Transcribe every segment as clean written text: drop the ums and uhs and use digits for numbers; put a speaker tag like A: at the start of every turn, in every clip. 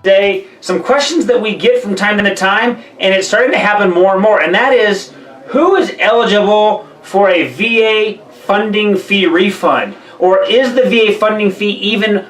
A: today some questions that we get from time to time, and it's starting to happen more and more, and that is, who is eligible for a VA funding fee refund? Or is the VA funding fee even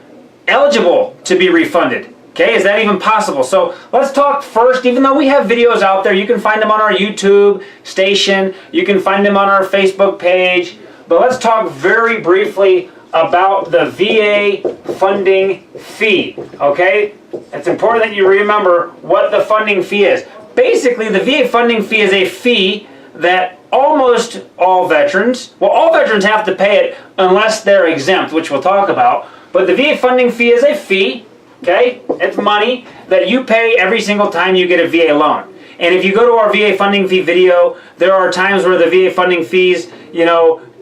A: eligible to be refunded? Okay, is that even possible? So let's talk first, even though we have videos out there, you can find them on our YouTube station, you can find them on our Facebook page, but let's talk very briefly about the VA funding fee, okay? It's important that you remember what the funding fee is. Basically, the VA funding fee is a fee that almost all veterans, well, all veterans have to pay it unless they're exempt, which we'll talk about, but the VA funding fee is a fee, okay? It's money that you pay every single time you get a VA loan. And if you go to our VA funding fee video, there are times where the VA funding fees,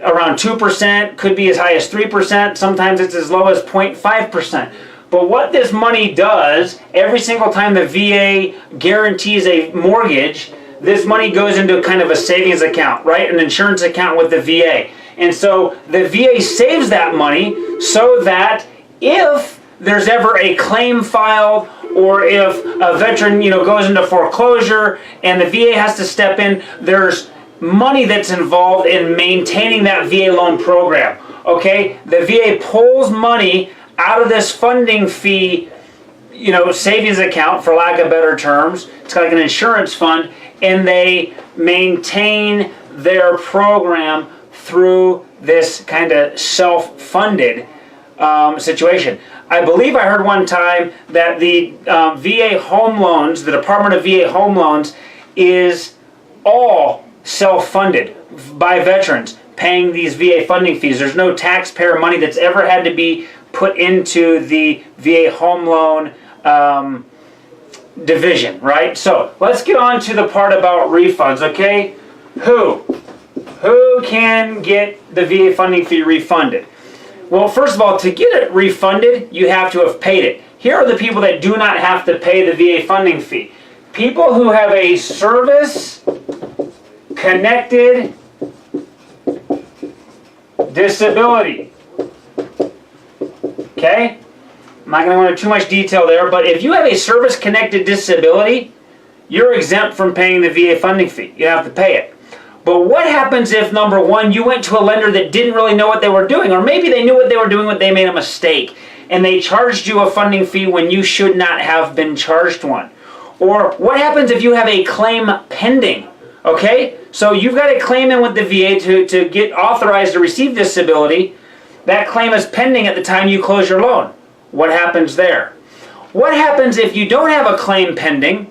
A: around 2%, could be as high as 3%, sometimes it's as low as 0.5%. But what this money does, every single time the VA guarantees a mortgage, this money goes into kind of a savings account, right? An insurance account with the VA. And so the VA saves that money so that if there's ever a claim filed, or if a veteran, goes into foreclosure and the VA has to step in, there's money that's involved in maintaining that VA loan program. Okay, the VA pulls money out of this funding fee, savings account, for lack of better terms. It's like an insurance fund, and they maintain their program through this kind of self-funded situation. I believe I heard one time that the VA home loans, the Department of VA Home Loans, is all self-funded by veterans paying these VA funding fees. There's no taxpayer money that's ever had to be put into the VA home loan division, right? So let's get on to the part about refunds, okay? Who can get the VA funding fee refunded? Well, first of all, to get it refunded, you have to have paid it. Here are the people that do not have to pay the VA funding fee. People who have a service-connected disability. Okay? I'm not going to go into too much detail there, but if you have a service-connected disability, you're exempt from paying the VA funding fee. You have to pay it. But what happens if, number one, you went to a lender that didn't really know what they were doing, or maybe they knew what they were doing, but they made a mistake, and they charged you a funding fee when you should not have been charged one? Or what happens if you have a claim pending? Okay? So you've got a claim in with the VA to get authorized to receive disability. That claim is pending at the time you close your loan. What happens there? What happens if you don't have a claim pending,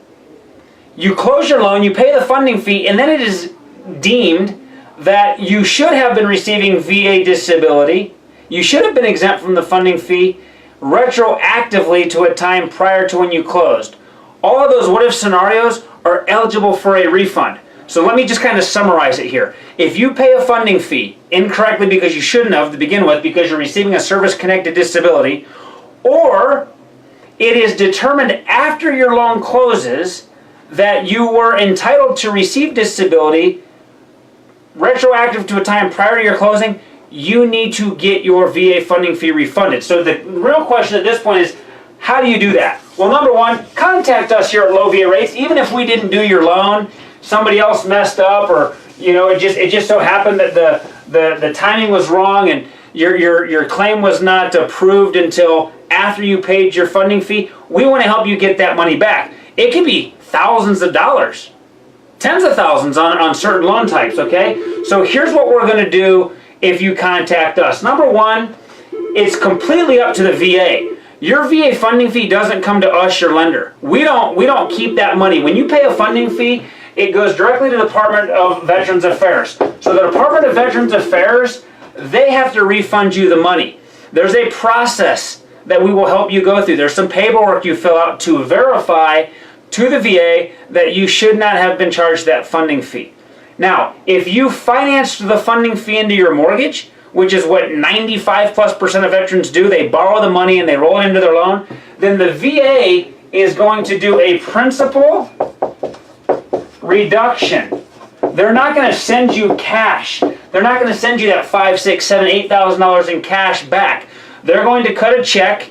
A: you close your loan, you pay the funding fee, and then it is deemed that you should have been receiving VA disability, you should have been exempt from the funding fee retroactively to a time prior to when you closed? All of those what-if scenarios are eligible for a refund. So let me just kind of summarize it here. If you pay a funding fee incorrectly because you shouldn't have to begin with because you're receiving a service-connected disability, or it is determined after your loan closes that you were entitled to receive disability retroactive to a time prior to your closing, you need to get your VA funding fee refunded. So the real question at this point is, how do you do that? Well, number one, contact us here at Low VA Rates. Even if we didn't do your loan, somebody else messed up, or it just so happened that the timing was wrong and your claim was not approved until after you paid your funding fee, we want to help you get that money back. It could be thousands of dollars, tens of thousands on certain loan types, okay? So here's what we're going to do if you contact us. Number one, it's completely up to the VA. Your VA funding fee doesn't come to us, your lender. We don't keep that money. When you pay a funding fee, it goes directly to the Department of Veterans Affairs. So the Department of Veterans Affairs, they have to refund you the money. There's a process that we will help you go through. There's some paperwork you fill out to verify to the VA that you should not have been charged that funding fee. Now, if you financed the funding fee into your mortgage, which is what 95+% of veterans do, they borrow the money and they roll it into their loan, then the VA is going to do a principal reduction. They're not going to send you cash. They're not going to send you that $5,000, $6,000, $7,000, $8,000 in cash back. They're going to cut a check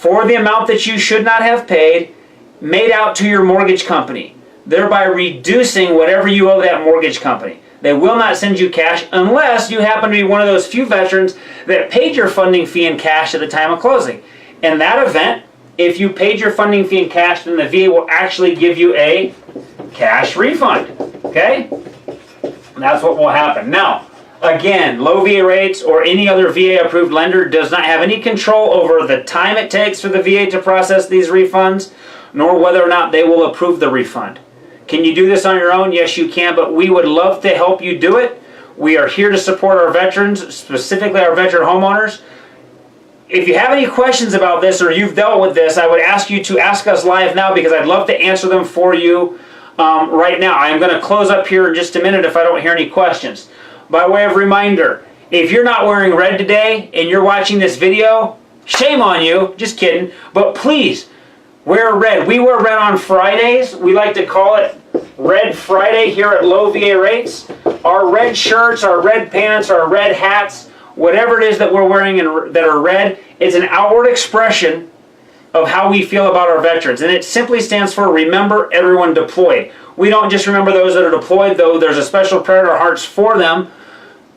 A: for the amount that you should not have paid made out to your mortgage company, thereby reducing whatever you owe that mortgage company. They will not send you cash unless you happen to be one of those few veterans that paid your funding fee in cash at the time of closing. In that event, if you paid your funding fee in cash, then the VA will actually give you a cash refund. Okay? And that's what will happen. Now, again, low VA rates or any other VA approved lender does not have any control over the time it takes for the VA to process these refunds, nor whether or not they will approve the refund. Can you do this on your own? Yes, you can, but we would love to help you do it. We are here to support our veterans, specifically our veteran homeowners. If you have any questions about this or you've dealt with this, I would ask you to ask us live now because I'd love to answer them for you right now. I'm going to close up here in just a minute if I don't hear any questions. By way of reminder, if you're not wearing red today and you're watching this video, shame on you, just kidding, but please wear red. We wear red on Fridays. We like to call it Red Friday here at Low VA Rates. Our red shirts, our red pants, our red hats, whatever it is that we're wearing that are red, it's an outward expression of how we feel about our veterans. And it simply stands for Remember Everyone Deployed. We don't just remember those that are deployed, though there's a special prayer in our hearts for them.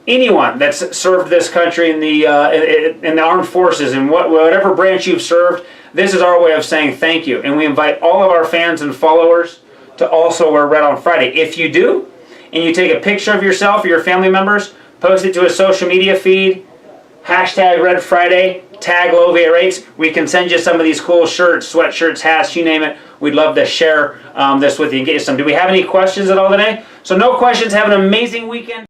A: Anyone that's served this country in the armed forces, in whatever branch you've served, this is our way of saying thank you. And we invite all of our fans and followers to also wear red on Friday. If you do, and you take a picture of yourself or your family members, post it to a social media feed, hashtag Red Friday, tag Low VA Rates. We can send you some of these cool shirts, sweatshirts, hats, you name it. We'd love to share this with you and get you some. Do we have any questions at all today? So no questions. Have an amazing weekend.